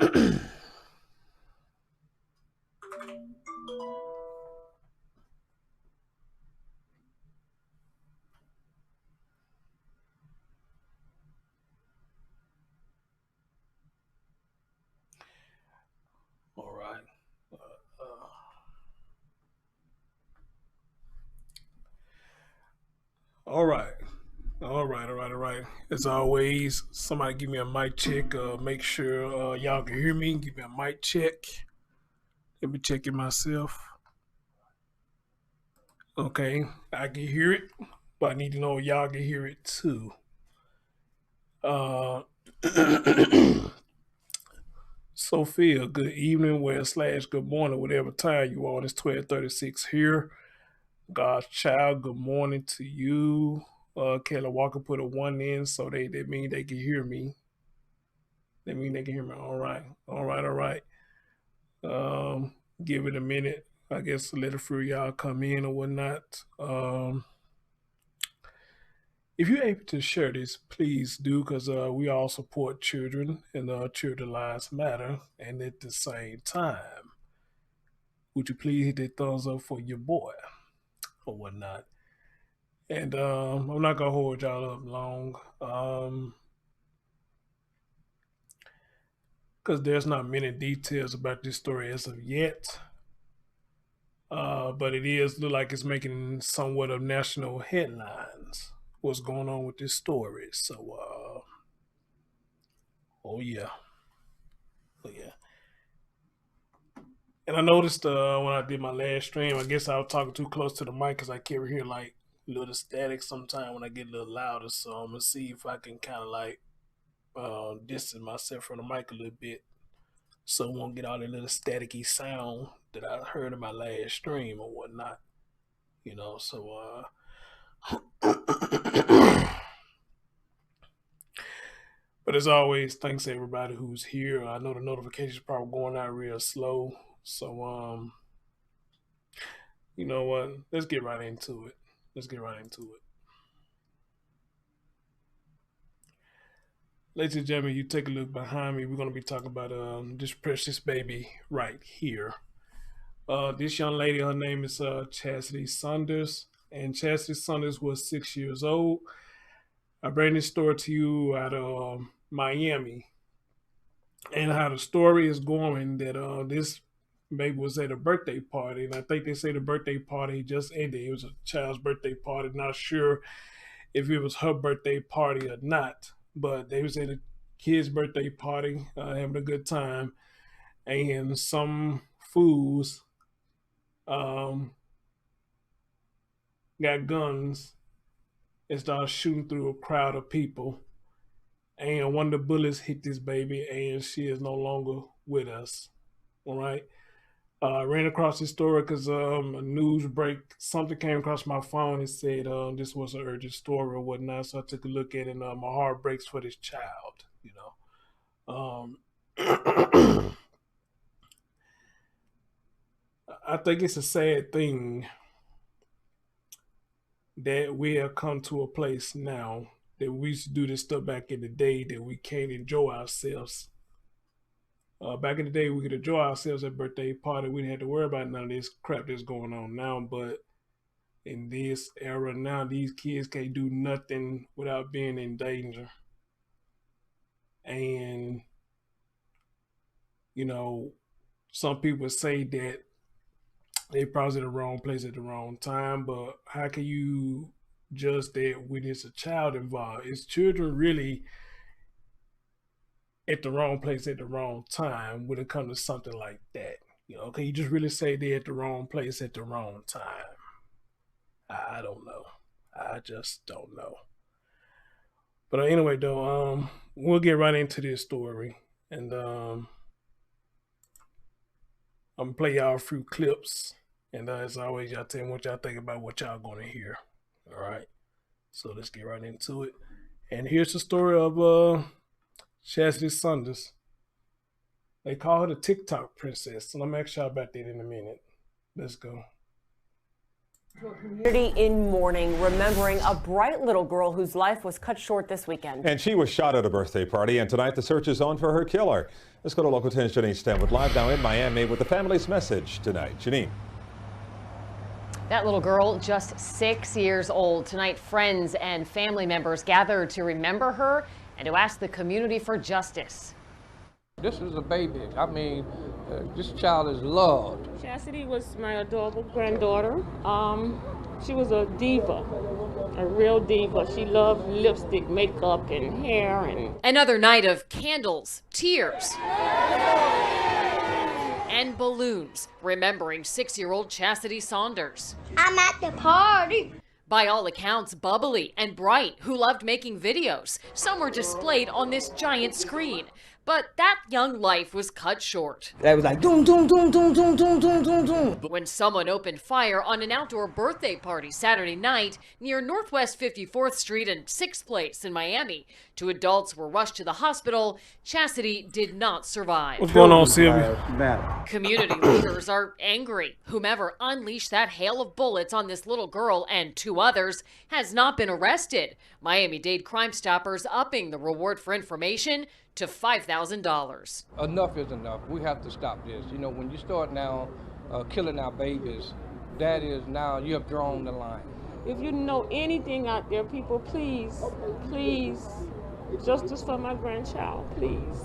All right. Uh, all right. All right. As always, somebody give me a mic check. Make sure y'all can hear me. Give me a mic check. Let me check it myself. Okay, I can hear it, but I need to know if y'all can hear it too. Uh, Sophia, good evening, well slash good morning, whatever time you on. It's 12:36 here. God's child, good morning to you. Kayla Walker put a one in, so they mean they can hear me. They mean they can hear me. All right, all right, all right. Um, give it a minute. I guess to let a few of y'all come in or whatnot. If you're able to share this, please do, because we all support children and children lives matter. And at the same time, would you please hit that thumbs up for your boy or whatnot? And I'm not gonna hold y'all up long, because there's not many details about this story as of yet. But it is look like it's making somewhat of national headlines. What's going on with this story? So, oh yeah, oh yeah. And I noticed when I did my last stream, I guess I was talking too close to the mic because I kept hearing like a little static sometime when I get a little louder. So I'm gonna see if I can kind of like distance myself from the mic a little bit, so it won't get all that little staticky sound that I heard in my last stream or whatnot. You know, so but as always, thanks to everybody who's here. I know the notifications probably going out real slow, so you know what? Let's get right into it. Let's get right into it. Ladies and gentlemen, you take a look behind me. We're going to be talking about this precious baby right here. This young lady, her name is Chastity Saunders, and Chastity Saunders was 6 years old. I bring this story to you out of Miami, and how the story is going that this baby was at a birthday party, and I think they say the birthday party just ended. It was a child's birthday party. Not sure if it was her birthday party or not, but they was at a kid's birthday party, having a good time, and some fools um, got guns and started shooting through a crowd of people. And one of the bullets hit this baby, and she is no longer with us. All right. I ran across this story because a news break, something came across my phone and said this was an urgent story or whatnot. So I took a look at it, and my heart breaks for this child, you know. I think it's a sad thing that we have come to a place now that we used to do this stuff back in the day that we can't enjoy ourselves. Back in the day, we could enjoy ourselves at birthday party. We didn't have to worry about none of this crap that's going on now. But in this era now, these kids can't do nothing without being in danger. And, you know, some people say that they probably in the wrong place at the wrong time, but how can you judge that when it's a child involved? Is children really at the wrong place at the wrong time when it comes to something like that? You know, can you just really say they're at the wrong place at the wrong time? I don't know. I just don't know. But anyway, though, we'll get right into this story, and I'm gonna play y'all a few clips, and as always, y'all tell me what y'all think about what y'all gonna hear. All right, so let's get right into it. And here's the story of Chastity Saunders. They call her the TikTok princess. So I'm gonna ask y'all about that in a minute. Let's go. Community in mourning, remembering a bright little girl whose life was cut short this weekend. And she was shot at a birthday party, and tonight the search is on for her killer. Let's go to Local 10's Janine Stanwood live now in Miami with the family's message tonight. Janine. That little girl, just 6 years old. Tonight, friends and family members gathered to remember her and to ask the community for justice. This is a baby. I mean, this child is loved. Chassidy was my adorable granddaughter. She was a diva, a real diva. She loved lipstick, makeup, and hair. And another night of candles, tears, and balloons, remembering 6-year-old Chastity Saunders. I'm at the party. By all accounts, bubbly and bright, who loved making videos. Some were displayed on this giant screen. But that young life was cut short. That was like doom, doom, doom, doom, doom, doom, doom, doom, doom. When someone opened fire on an outdoor birthday party Saturday night near Northwest 54th Street and 6th Place in Miami. 2 adults were rushed to the hospital. Chassidy did not survive. What's going on, Sylvia? Community leaders are angry. Whomever unleashed that hail of bullets on this little girl and 2 others has not been arrested. Miami-Dade Crime Stoppers upping the reward for information to $5,000. Enough is enough. We have to stop this. You know, when you start now killing our babies, that is now you have drawn the line. if you know anything out there, people, please, please, justice for my grandchild, please.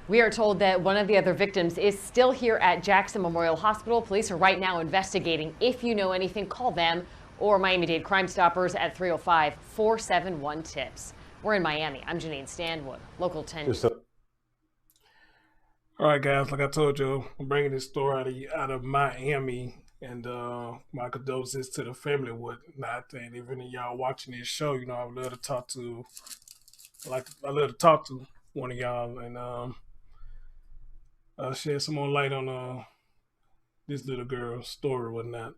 We are told that one of the other victims is still here at Jackson Memorial Hospital. Police are right now investigating. If you know anything, call them or Miami-Dade Crime Stoppers at 305-471-TIPS. We're in Miami. I'm Janine Stanwood, Local 10. All right, guys, like I told you, I'm bringing this story out of Miami, and my condolences to the family and whatnot. And if any of y'all watching this show, you know, I would love to talk to, I love to talk to one of y'all and shed some more light on this little girl's story and whatnot.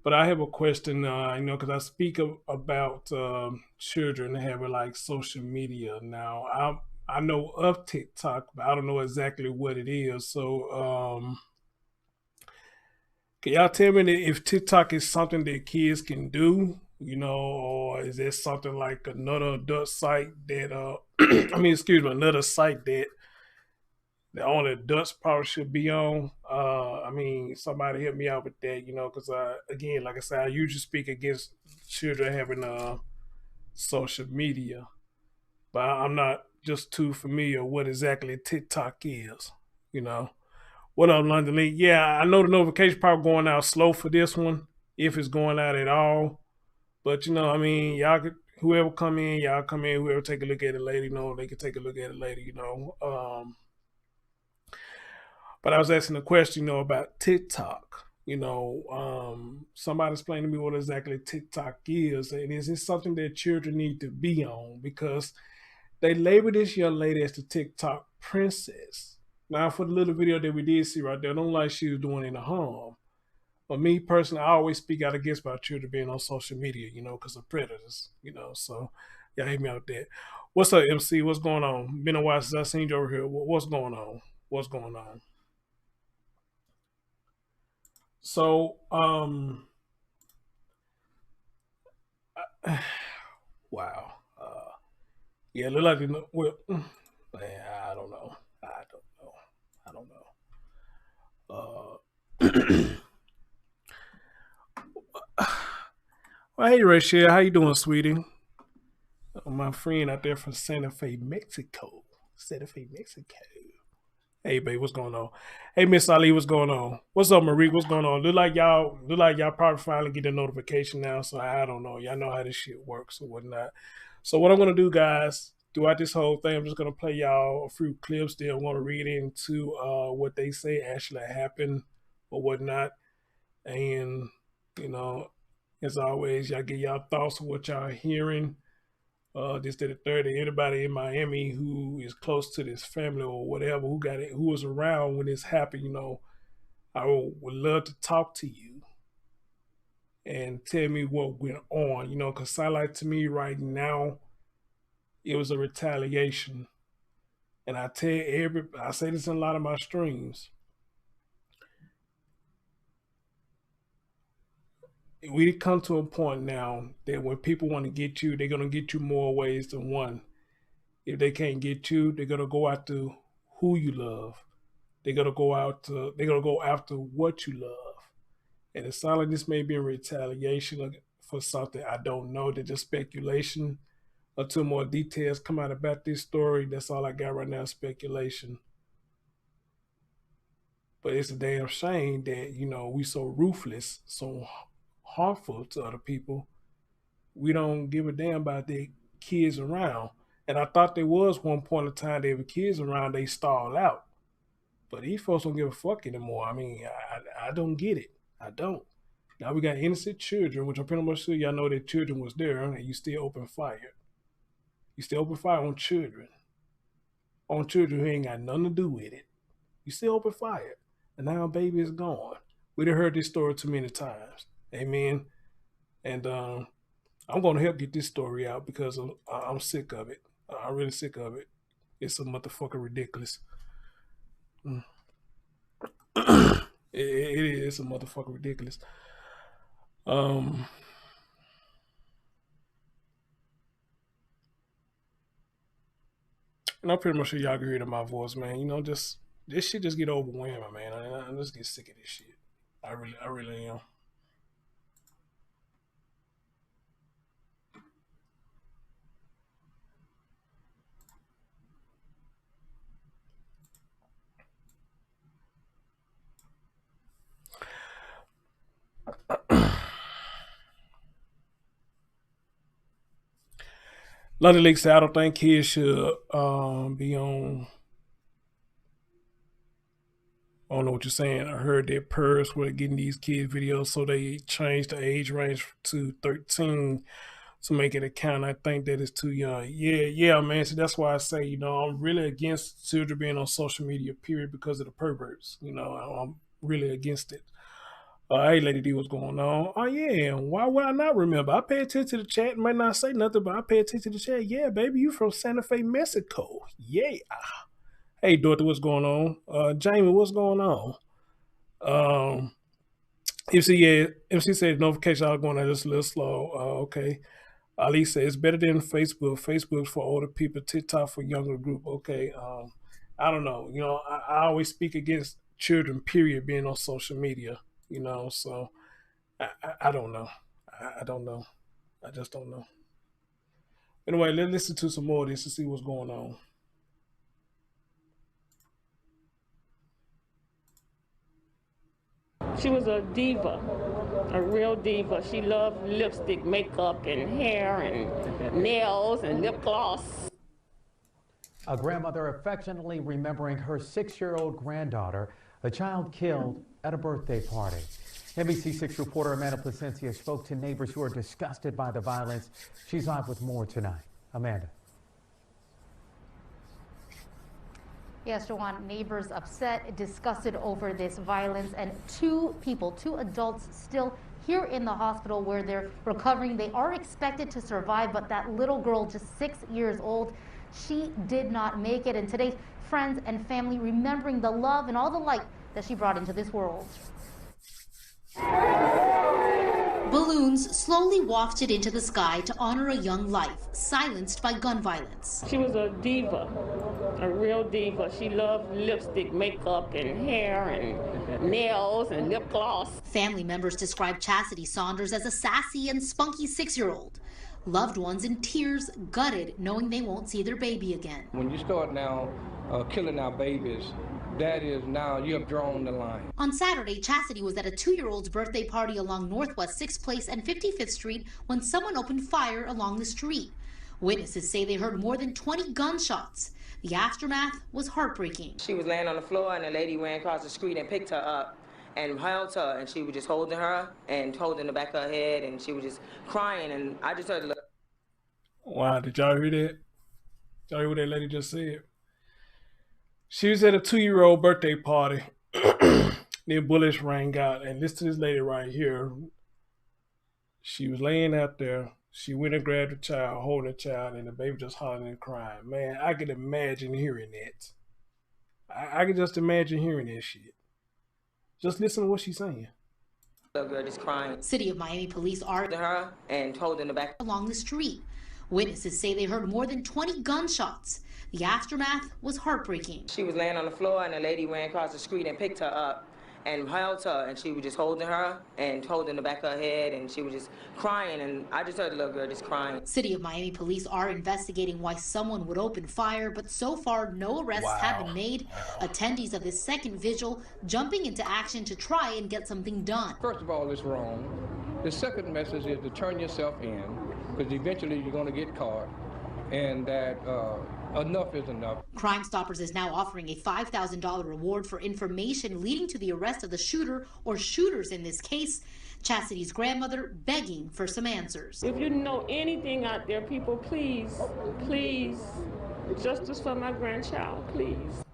But I have a question, you know, because I speak about children having like social media now. I know of TikTok, but I don't know exactly what it is. So can y'all tell me if TikTok is something that kids can do, you know, or is there something like another adult site that, another site that only adults probably should be on? Somebody help me out with that, you know, because again, like I said, I usually speak against children having social media, but I'm not just too familiar what exactly TikTok is, you know. What up, London Lee? Yeah, I know the notification probably going out slow for this one, if it's going out at all. But, you know, I mean, y'all could, whoever come in, y'all come in, whoever take a look at it later, you know, they can take a look at it later, you know. But I was asking a question, you know, about TikTok. You know, somebody explain to me what exactly TikTok is, and is it something that children need to be on? Because they labeled this young lady as the TikTok princess. Now, for the little video that we did see right there, I don't like she was doing any harm. But me personally, I always speak out against my children being on social media, you know, because of predators, you know. So, y'all hit me out there. What's up, MC? What's going on? Been a while since I seen you over here. What's going on? What's going on? So, wow. Yeah, look like, well, man, I don't know. Well, hey, Rachel, how you doing, sweetie? My friend out there from Santa Fe, Mexico. Hey, babe, what's going on? Hey, Miss Ali, what's going on? What's up, Marie? What's going on? Look like y'all probably finally get a notification now, so I don't know. Y'all know how this shit works or whatnot. So what I'm going to do, guys, throughout this whole thing, I'm just going to play y'all a few clips that I want to read into what they say actually happened or whatnot. And, you know, as always, y'all get y'all thoughts of what y'all hearing. This to the 30. Anybody in Miami who is close to this family or whatever, who was around when this happened, you know, I would love to talk to you and tell me what went on, you know, because sound like to me right now, it was a retaliation. And I say this in a lot of my streams. we come to a point now that when people want to get you, they're gonna get you more ways than one. If they can't get you, they're gonna go after who you love. They're gonna go after what you love. And it sounds like this may be in retaliation for something I don't know. That just speculation. Until more details come out about this story, that's all I got right now, speculation. But it's a damn shame that, we so ruthless, so harmful to other people. We don't give a damn about the kids around. And I thought there was one point in time there were kids around, they stalled out. But these folks don't give a fuck anymore. I mean, I don't get it. I don't. Now we got innocent children, which I'm pretty much sure y'all know that children was there, and you still open fire. You still open fire on children. On children who ain't got nothing to do with it. You still open fire. And now a baby is gone. We done heard this story too many times. Amen. And I'm going to help get this story out because I'm sick of it. I'm really sick of it. It's a motherfucking ridiculous. It is a motherfucking ridiculous. And I'm pretty much sure y'all can hear it in my voice, man. Just this shit just get overwhelming, man. I just get sick of this shit. I really am. London League said, I don't think kids should be on. I don't know what you're saying. I heard that parents were getting these kid videos, so they changed the age range to 13 to make it account. I think that is too young. Yeah, man. So that's why I say, I'm really against children being on social media, period, because of the perverts. I'm really against it. Hey, Lady D, what's going on? Oh, yeah. Why would I not remember? I pay attention to the chat. Might not say nothing, but I pay attention to the chat. Yeah, baby, you from Santa Fe, Mexico. Yeah. Hey, Dorothy, what's going on? Jamie, what's going on? MC said notifications are going on just a little slow. Okay. Ali said it's better than Facebook. Facebook's for older people, TikTok for younger group. Okay. I don't know. I always speak against children, period, being on social media. So I don't know. I don't know. I just don't know. Anyway, let's listen to some more of this to see what's going on. She was a diva, a real diva. She loved lipstick, makeup, and hair, and nails, and lip gloss. A grandmother affectionately remembering her 6-year-old granddaughter, a child killed at a birthday party. NBC6 reporter Amanda Placencia spoke to neighbors who are disgusted by the violence. She's live with more tonight. Amanda. Yes, Jawan, neighbors upset, disgusted over this violence, and two adults still here in the hospital where they're recovering. They are expected to survive, but that little girl, just 6 years old, she did not make it. And today, friends and family remembering the love and all the light that she brought into this world. Balloons slowly wafted into the sky to honor a young life, silenced by gun violence. She was a diva, a real diva. She loved lipstick, makeup, and hair, and nails, and lip gloss. Family members describe Chastity Saunders as a sassy and spunky 6-year-old. Loved ones in tears, gutted, knowing they won't see their baby again. When you start now killing our babies, that is now you have drawn the line. On Saturday, Chassidy was at a 2-year-old's birthday party along Northwest 6th Place and 55th Street when someone opened fire along the street. Witnesses say they heard more than 20 gunshots. The aftermath was heartbreaking. She was laying on the floor and a lady ran across the street and picked her up and held her, and she was just holding her and holding the back of her head, and she was just crying, and I just heard. Wow, did y'all hear that? Y'all hear what that lady just said? She was at a 2-year-old birthday party. Then bullets rang out. And listen to this lady right here. She was laying out there. She went and grabbed the child, holding the child, and the baby just hollering and crying. Man, I can imagine hearing that. I can just imagine hearing that shit. Just listen to what she's saying. Little girl just crying. City of Miami police are her and holding her back along the street. Witnesses say they heard more than 20 gunshots. The aftermath was heartbreaking. She was laying on the floor and a lady ran across the street and picked her up and held her, and she was just holding her and holding the back of her head, and she was just crying, and I just heard the little girl just crying. City of Miami police are investigating why someone would open fire, but so far no arrests have been made. Attendees of this second vigil jumping into action to try and get something done. First of all, it's wrong. The second message is to turn yourself in, because eventually you're going to get caught, and that enough is enough. Crime Stoppers is now offering a $5,000 reward for information leading to the arrest of the shooter or shooters in this case. Chassidy's grandmother begging for some answers. If you know anything out there, people, please, please, justice for my grandchild, please.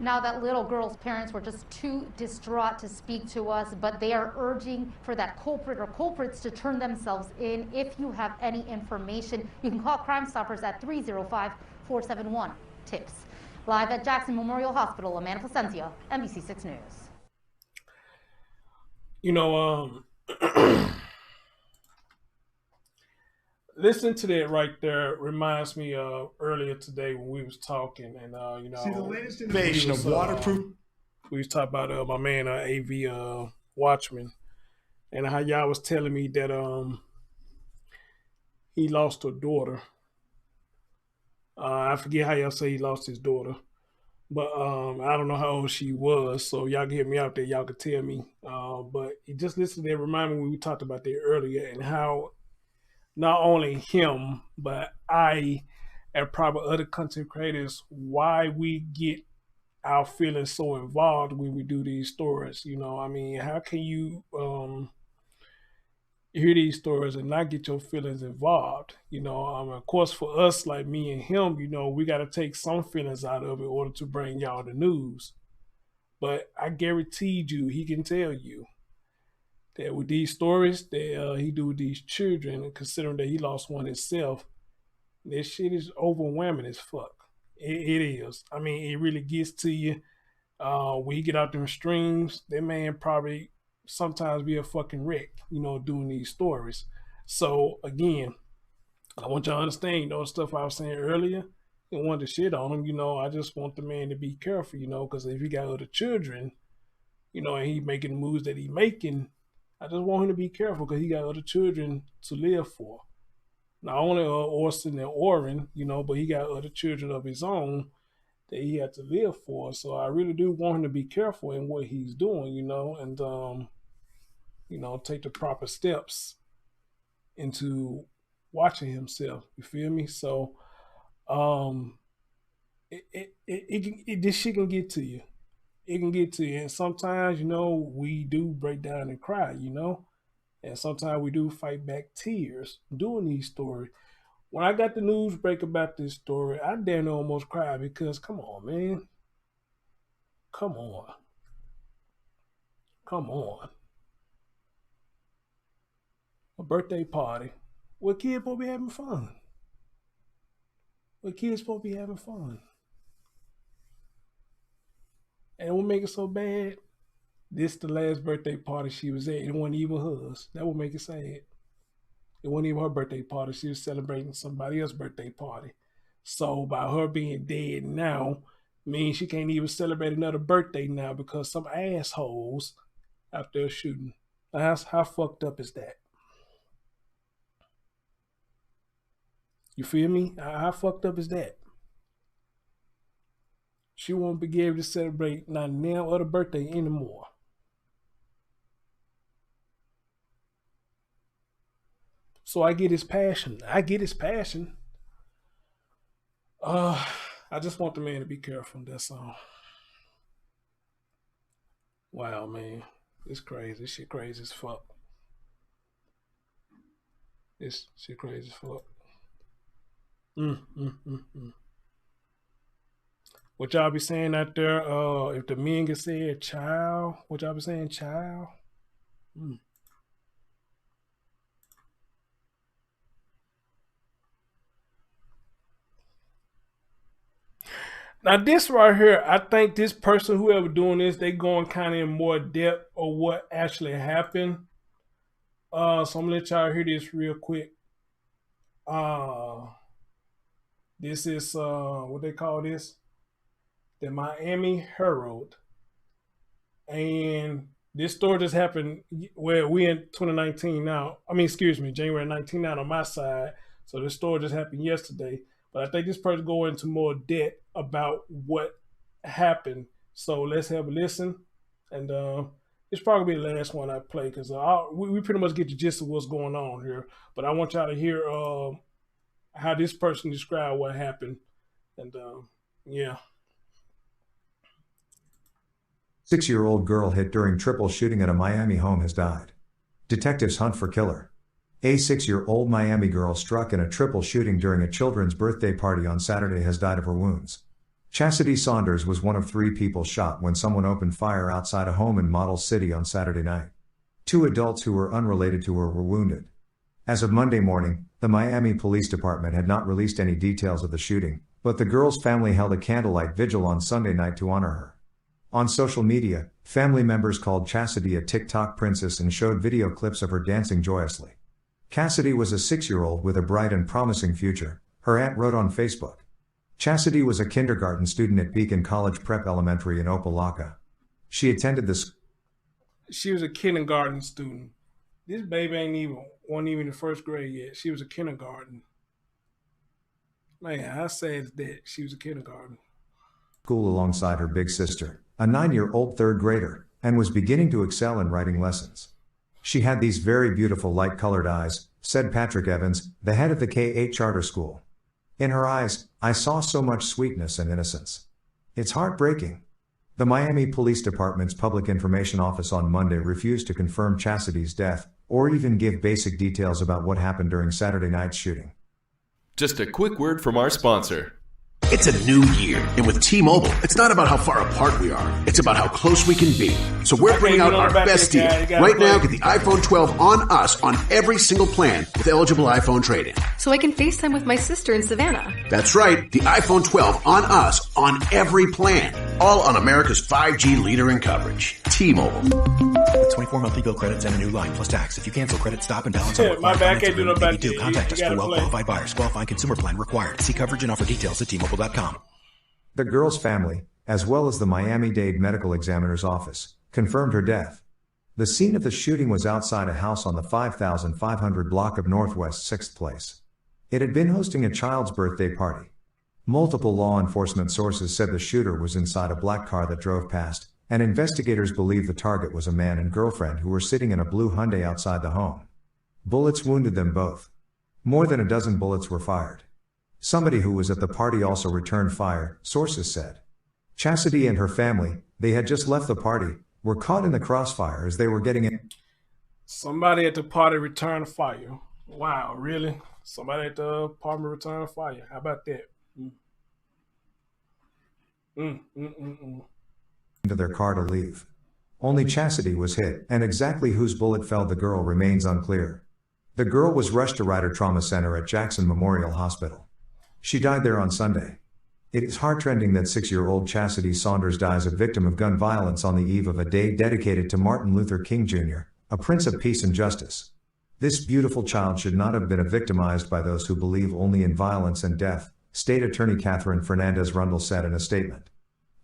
Now, that little girl's parents were just too distraught to speak to us, but they are urging for that culprit or culprits to turn themselves in. If you have any information, you can call Crime Stoppers at 305-471-TIPS. Live at Jackson Memorial Hospital, Amanda Placencia, NBC6 News. You know, listening to that right there reminds me of earlier today when we was talking, and you know, see the latest innovation of waterproof. We was talking about my man AV Watchman, and how y'all was telling me that he lost a daughter. I forget how y'all say he lost his daughter, but I don't know how old she was. So y'all can hear me out there. Y'all could tell me. But just listen to that. Remind me when we talked about that earlier, and how not only him, but I and probably other content creators, why we get our feelings so involved when we do these stories. You know, I mean, how can you hear these stories and not get your feelings involved? You know, of course, for us, like me and him, you know, we got to take some feelings out of it in order to bring y'all the news. But I guaranteed you, he can tell you that with these stories that he do with these children, and considering that he lost one himself, this shit is overwhelming as fuck. It is. I mean, it really gets to you. When you get out them streams, that man probably sometimes be a fucking wreck, you know, doing these stories. So again, I want y'all to understand, you know, the stuff I was saying earlier, I don't want to shit on him, you know, I just want the man to be careful, you know, because if he got other children, you know, and he making the moves that he making, I just want him to be careful because he got other children to live for. Not only Orson and Oren, you know, but he got other children of his own that he had to live for. So I really do want him to be careful in what he's doing, you know, and, you know, take the proper steps into watching himself. You feel me? So, this shit can get to you. It can get to you. And sometimes, you know, we do break down and cry, you know, and sometimes we do fight back tears doing these stories. When I got the news break about this story, I damn near almost cried because, come on, man. Come on. Come on. A birthday party where kids supposed to be having fun. Where kids supposed to be having fun. And what make it so bad? This the last birthday party she was at. It wasn't even hers. That would make it sad. It wasn't even her birthday party. She was celebrating somebody else's birthday party. So by her being dead now, means she can't even celebrate another birthday now because some assholes out there shooting. How fucked up is that? You feel me? How fucked up is that? She won't be able to celebrate not now other birthday anymore. So I get his passion. I just want the man to be careful. That's all. Wow, man. It's crazy. This shit crazy as fuck. This shit crazy as fuck. What y'all be saying out there? If the men can say child, what y'all be saying, child? Now this right here, I think this person, whoever doing this, they going kind of in more depth of what actually happened. So I'm gonna let y'all hear this real quick. This is what they call this, the Miami Herald, and this story just happened where we in 2019 now. I mean, excuse me, January 19 now on my side. So this story just happened yesterday. But I think this person go into more depth about what happened. So let's have a listen. And it's probably the last one I play because we pretty much get the gist of what's going on here. But I want y'all to hear how this person described what happened. And yeah. 6-year-old girl hit during triple shooting at a Miami home has died. Detectives hunt for killer. A 6-year-old Miami girl struck in a triple shooting during a children's birthday party on Saturday has died of her wounds. Chastity Saunders was one of 3 people shot when someone opened fire outside a home in Model City on Saturday night. 2 adults who were unrelated to her were wounded. As of Monday morning, the Miami Police Department had not released any details of the shooting, but the girl's family held a candlelight vigil on Sunday night to honor her. On social media, family members called Chassidy a TikTok princess and showed video clips of her dancing joyously. Chassidy was a 6-year-old with a bright and promising future, her aunt wrote on Facebook. Chassidy was a kindergarten student at Beacon College Prep Elementary in Opelika. She attended the She was a kindergarten student. This baby wasn't even in the first grade yet. She was a kindergarten. Man, how sad is that? She was a kindergarten. School alongside her big sister, a 9-year-old third grader, and was beginning to excel in writing lessons. She had these very beautiful light-colored eyes, said Patrick Evans, the head of the K-8 charter school. In her eyes, I saw so much sweetness and innocence. It's heartbreaking. The Miami Police Department's Public Information Office on Monday refused to confirm Chassidy's death, or even give basic details about what happened during Saturday night's shooting. Just a quick word from our sponsor. It's a new year, and with T-Mobile, it's not about how far apart we are. It's about how close we can be. So we're bringing out our best deal. Right now, get the iPhone 12 on us on every single plan with eligible iPhone trade-in. So I can FaceTime with my sister in Savannah. That's right, the iPhone 12 on us on every plan. All on America's 5G leader in coverage. T-Mobile. With 24 monthly bill credits and a new line plus tax. If you cancel, credit stop and balance on my bad, I can't do no back. Contact us for well-qualified buyers. Qualifying consumer plan required. See coverage and offer details at T-Mobile.com. The girl's family, as well as the Miami-Dade Medical Examiner's Office, confirmed her death. The scene of the shooting was outside a house on the 5500 block of Northwest 6th Place. It had been hosting a child's birthday party. Multiple law enforcement sources said the shooter was inside a black car that drove past, and investigators believe the target was a man and girlfriend who were sitting in a blue Hyundai outside the home. Bullets wounded them both. More than a dozen bullets were fired. Somebody who was at the party also returned fire, sources said. Chassidy and her family, they had just left the party, were caught in the crossfire as they were getting in. Somebody at the party returned fire. Wow, really? Somebody at the apartment returned fire. How about that? Into their car to leave. Only Chassidy was hit, and exactly whose bullet felled the girl remains unclear. The girl was rushed to Ryder Trauma Center at Jackson Memorial Hospital. She died there on Sunday. It is heartrending that 6-year-old Chastity Saunders dies a victim of gun violence on the eve of a day dedicated to Martin Luther King Jr., a prince of peace and justice. This beautiful child should not have been victimized by those who believe only in violence and death, State Attorney Catherine Fernandez-Rundle said in a statement.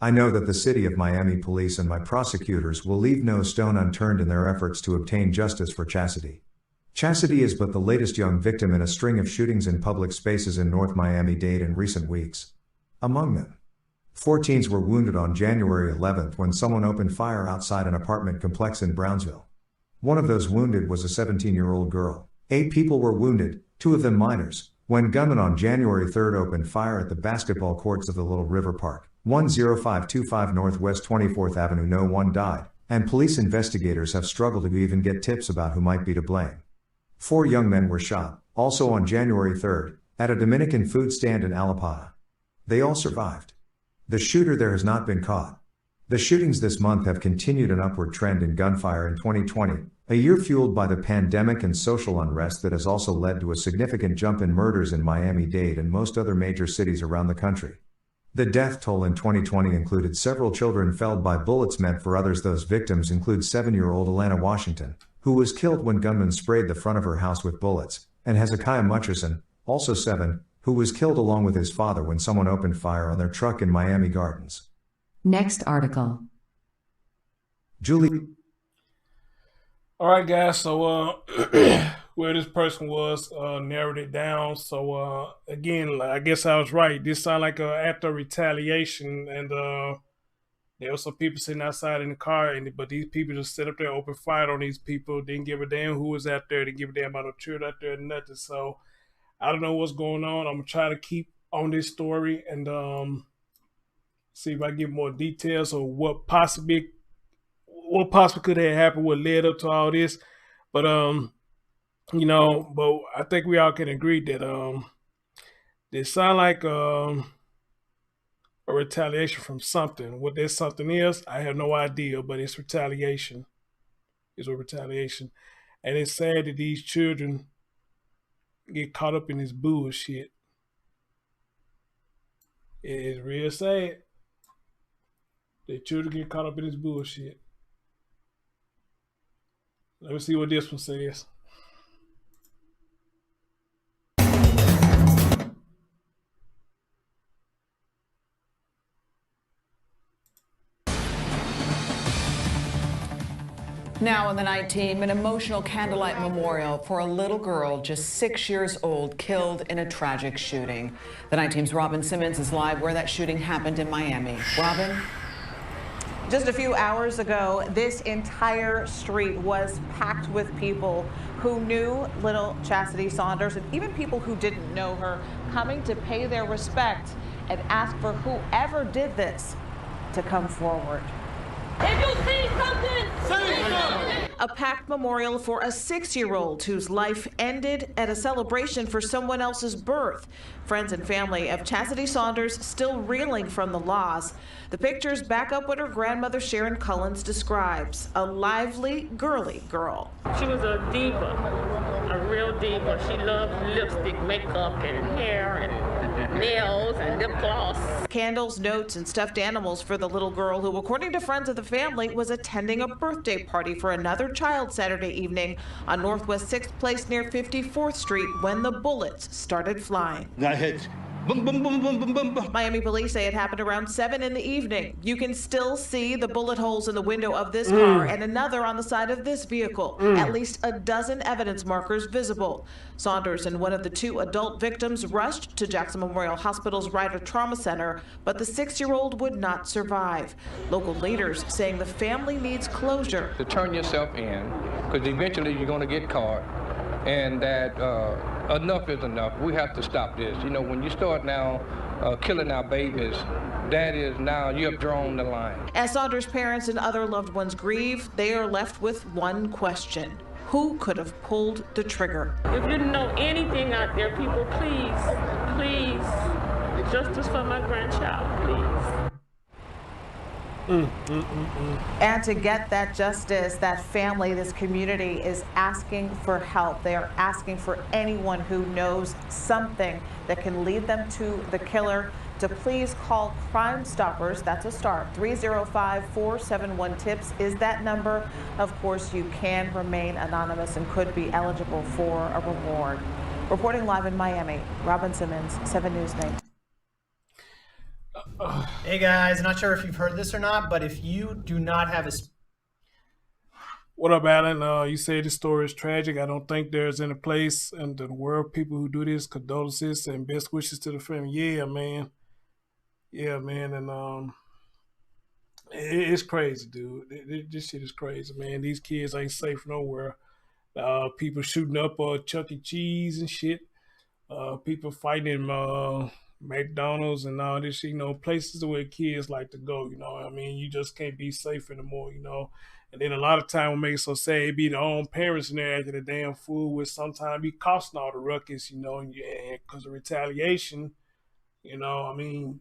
I know that the City of Miami Police and my prosecutors will leave no stone unturned in their efforts to obtain justice for Chassidy. Chassidy is but the latest young victim in a string of shootings in public spaces in North Miami-Dade in recent weeks. Among them, 4 teens were wounded on January 11th when someone opened fire outside an apartment complex in Brownsville. One of those wounded was a 17-year-old girl. 8 people were wounded, 2 of them minors, when gunmen on January 3rd opened fire at the basketball courts of the Little River Park, 10525 Northwest 24th Avenue. No one died, and police investigators have struggled to even get tips about who might be to blame. 4 young men were shot, also on January 3rd, at a Dominican food stand in Alapata. They all survived. The shooter there has not been caught. The shootings this month have continued an upward trend in gunfire in 2020, a year fueled by the pandemic and social unrest that has also led to a significant jump in murders in Miami-Dade and most other major cities around the country. The death toll in 2020 included several children felled by bullets meant for others. Those victims include 7-year-old Alana Washington, who was killed when gunmen sprayed the front of her house with bullets, and Hezekiah Mutcherson, also 7, who was killed along with his father when someone opened fire on their truck in Miami Gardens. Next article. Julie. All right, guys. So, where this person was, narrowed it down. So, again, I guess I was right. This sounded like an act of retaliation, and there were some people sitting outside in the car, but these people just sit up there, open fire on these people. Didn't give a damn who was out there. Didn't give a damn about no children out there, nothing. So, I don't know what's going on. I'm gonna try to keep on this story and see if I get more details of what possibly could have happened, what led up to all this. But but I think we all can agree that it sound like a retaliation from something. What that something is, I have no idea, but it's retaliation. It's a retaliation. And it's sad that these children get caught up in this bullshit. It's real sad. The children get caught up in this bullshit. Let me see what this one says. Now in the night team, an emotional candlelight memorial for a little girl just 6 years old killed in a tragic shooting. The night team's Robin Simmons is live where that shooting happened in Miami. Robin? Just a few hours ago, this entire street was packed with people who knew little Chastity Saunders and even people who didn't know her, coming to pay their respect and ask for whoever did this to come forward. If you see something, say something. A packed memorial for a 6-year-old whose life ended at a celebration for someone else's birth. Friends and family of Chastity Saunders still reeling from the loss. The pictures back up what her grandmother Sharon Cullens describes, a lively, girly girl. She was a diva, a real diva. She loved lipstick, makeup, and hair, and nails, and lip gloss. Candles, notes, and stuffed animals for the little girl who, according to friends of the family, was attending a birthday party for another child Saturday evening on Northwest 6th Place near 54th Street when the bullets started flying. Got hit. Boom, boom, boom, boom, boom, boom, boom. Miami police say it happened around 7 in the evening. You can still see the bullet holes in the window of this car and another on the side of this vehicle. At least a dozen evidence markers visible. Saunders and one of the 2 adult victims rushed to Jackson Memorial Hospital's Ryder Trauma Center, but the 6-year-old would not survive. Local leaders saying the family needs closure. To turn yourself in, because eventually you're going to get caught, and that enough is enough. We have to stop this. You know, when you start now killing our babies, that is now you have drawn the line. As Saunders' parents and other loved ones grieve, they are left with one question. Who could have pulled the trigger? If you know anything out there, people, please, justice for my grandchild, please. And to get that justice, that family, this community is asking for help. They are asking for anyone who knows something that can lead them to the killer to please call Crime Stoppers. That's a start. 305-471-TIPS is that number. Of course, you can remain anonymous and could be eligible for a reward. Reporting live in Miami, Robin Simmons, 7 News 9. Hey guys, not sure if you've heard this or not, but if you do not have a... What up, Alan? You say this story is tragic. I don't think there's any place in the world people who do this. Condolences and best wishes to the family. Yeah, man. Yeah, man. And it's crazy, dude. This shit is crazy, man. These kids ain't safe nowhere. People shooting up Chuck E. Cheese and shit. People fighting in McDonald's and all this shit, you know, places where kids like to go, you know. I mean, you just can't be safe anymore, you know. And then a lot of time what makes it so sad, it be the own parents in there acting a damn fool, which sometimes be costing all the ruckus, you know, and because of retaliation, you know. I mean,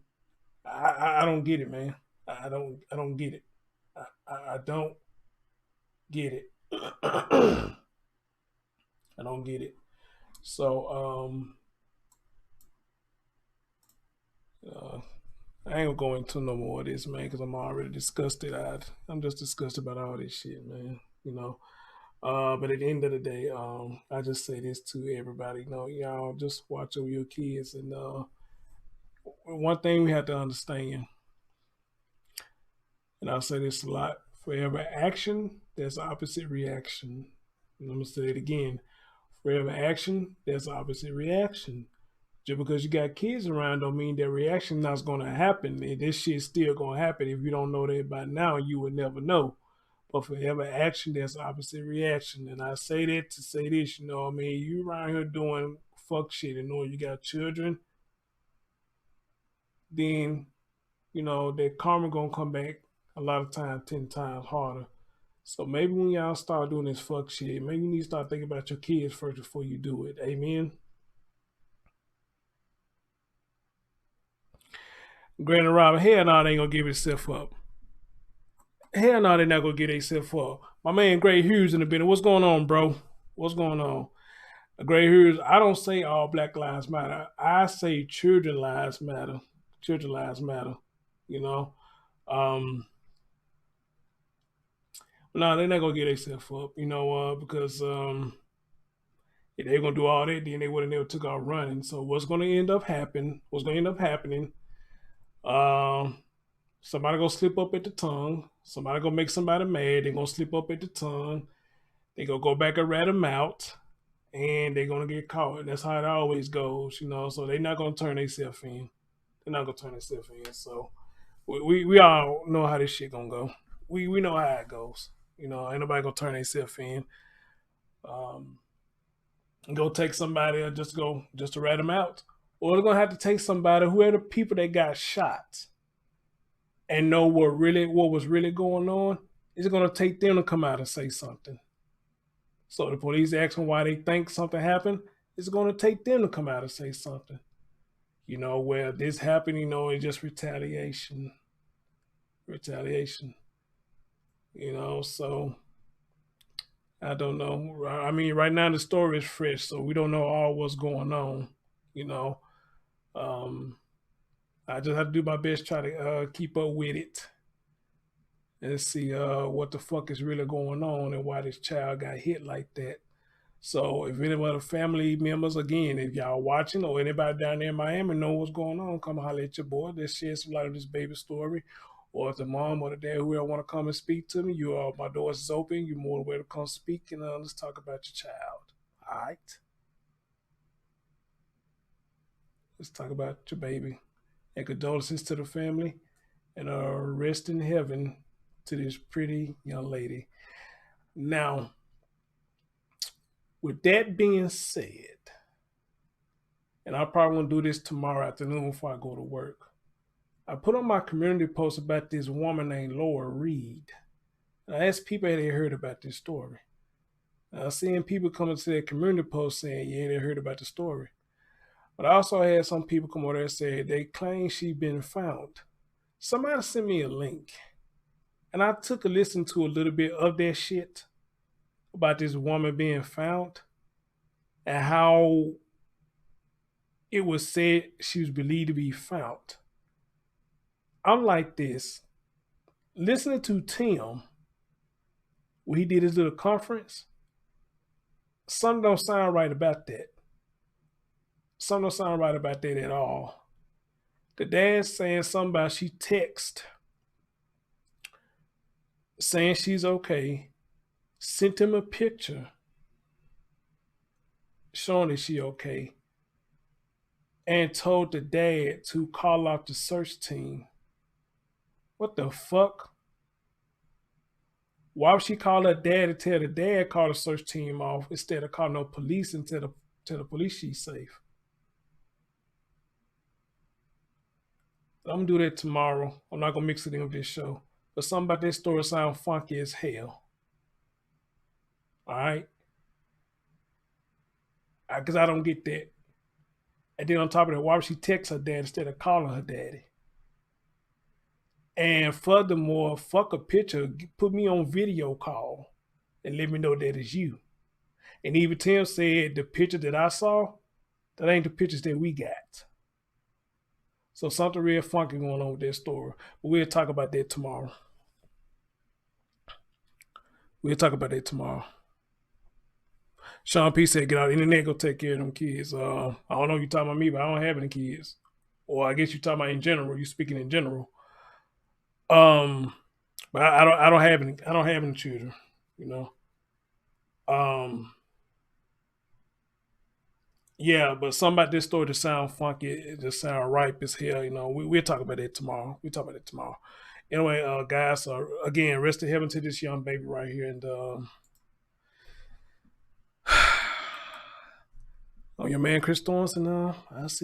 I don't get it, man. I don't get it. I don't get it. I don't get it. So I ain't gonna go into no more of this, man, because I'm already disgusted. I'm just disgusted about all this shit, man. You know. But at the end of the day, I just say this to everybody. You know, y'all just watch over your kids. And one thing we have to understand, and I'll say this a lot: for every action, there's opposite reaction. And I'm gonna say it again: for every action, there's opposite reaction. Just because you got kids around don't mean that reaction not going to happen. And this shit's still going to happen. If you don't know that by now, you would never know. But for every action, there's opposite reaction. And I say that to say this, you know what I mean? You around here doing fuck shit and knowing you got children, then, you know, that karma going to come back a lot of times, 10 times harder. So maybe when y'all start doing this fuck shit, maybe you need to start thinking about your kids first before you do it. Amen? Granny Robert, hell no, they ain't gonna give itself up. Hell no, they're not gonna get themselves up. My man Gray Hughes in the building. What's going on, bro? What's going on? Gray Hughes, I don't say all Black lives matter. I say children lives matter. Children lives matter. You know? No, they're not gonna get themselves up, you know, because if they're gonna do all that, then they would have never took off running. So what's gonna end up happening? Somebody gonna slip up at the tongue. Somebody gonna make somebody mad. They're gonna slip up at the tongue. They gonna go back and rat them out, and they're gonna get caught. That's how it always goes, you know. So they're not gonna turn themselves in. They're not gonna turn themselves in. So we all know how this shit gonna go. We know how it goes. You know, ain't nobody gonna turn themselves in. Go take somebody just to rat them out, or they're gonna have to take somebody who are the people that got shot and know what was really going on. It's gonna take them to come out and say something. So the police ask them why they think something happened. It's gonna take them to come out and say something. You know, where this happened, you know, it's just retaliation. Retaliation. You know, so I don't know. I mean, right now the story is fresh, so we don't know all what's going on. You know, I just have to do my best, try to keep up with it and see what the fuck is really going on and why this child got hit like that. So if any of the family members, again, if y'all watching or anybody down there in Miami know what's going on, come holler at your boy. Let's share some light of this baby story. Or if the mom or the dad, whoever want to come and speak to me, my doors is open. You're more than welcome to come speak and let's talk about your child. All right? Let's talk about your baby. And condolences to the family and rest in heaven to this pretty young lady. Now, with that being said, and I probably want to do this tomorrow afternoon before I go to work, I put on my community post about this woman named Laura Reed. I asked people if they heard about this story. I seen people coming to their community post saying, yeah, they heard about the story. But I also had some people come over there and say they claim she been found. Somebody sent me a link. And I took a listen to a little bit of that shit about this woman being found and how it was said she was believed to be found. I'm like this. Listening to Tim, when he did his little conference, something don't sound right about that. Something don't sound right about that at all. The dad's saying something about she text saying she's okay, sent him a picture showing that she okay, and told the dad to call out the search team. What the fuck? Why would she call her dad and tell the dad call the search team off instead of calling no police and tell the police she's safe? I'm gonna do that tomorrow. I'm not gonna mix it in with this show. But something about this story sound funky as hell. All right? Because I don't get that. And then on top of that, why would she text her dad instead of calling her daddy? And furthermore, fuck a picture, put me on video call and let me know that it's you. And even Tim said the picture that I saw, that ain't the pictures that we got. So something real funky going on with that story. But we'll talk about that tomorrow. Sean P said, get out of the internet, go take care of them kids. I don't know if you're talking about me, but I don't have any kids. Or I guess you're talking about in general. You're speaking in general. But I don't have any children, you know. Yeah, but something about this story to sound funky, it just sound ripe as hell, you know. We'll talk about that tomorrow. Anyway, guys, again, rest in heaven to this young baby right here, and on your man Chris Thornton, I'll see